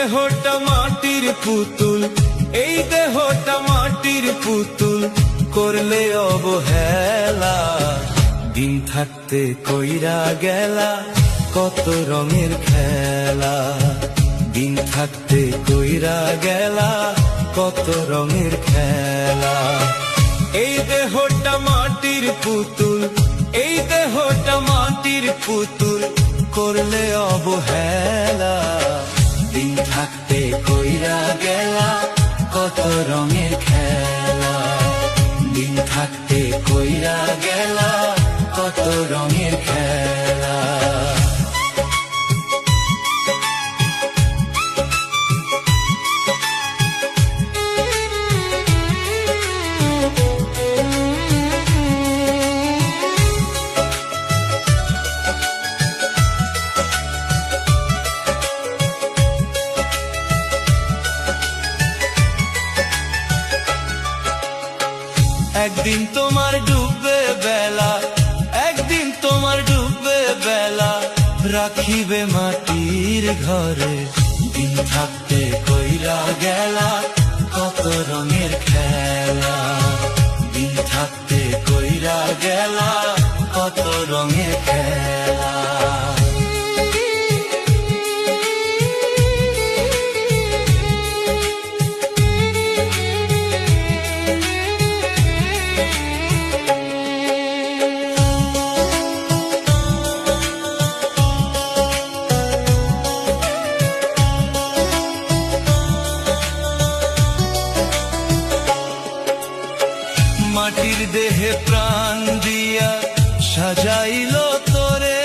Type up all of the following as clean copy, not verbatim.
দেহটা মাটির পুতুল, এই দেহটা মাটির পুতুল, করলে অবহেলা। দিন থাকতে কইরা গেলা কত রঙের খেলা, দিন থাকতে কইরা গেলা কত রঙের খেলা। এই দেহটা মাটির পুতুল, এই দেহটা মাটির পুতুল, করলে অবহেলা। দিন থাকতে কইরা গেলা কত রঙের খেলা, দিন থাকতে কইরা গেলা কত রঙের খেলা। একদিন তোমার ডুববে বেলা, একদিন তোমার ডুববে বেলা, রাখিবে মাটির ঘরে। দিন থাকতে কইরা গেলা কত রঙের খেলা, দিন থাকতে কইরা গেলা কত রঙের খেলা। মাটির দেহে প্রাণ দিয়া সাজাইলো তোরে,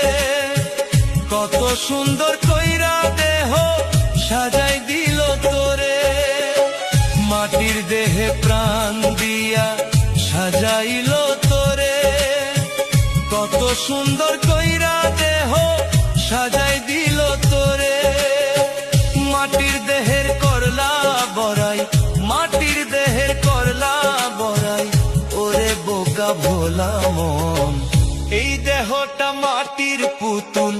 কত সুন্দর কইরা দেহ সাজাই দিল তোরে। মাটির দেহে প্রাণ দিয়া সাজাইলো তোরে, কত সুন্দর কইরা দেহ সাজাই দিল তোরে। মাটির দেহের করলা বড়াই, মাটির দেহের করলা বড়াই, ওরে বোকা ভোলা মন। এই দেহটা মাটির পুতুল,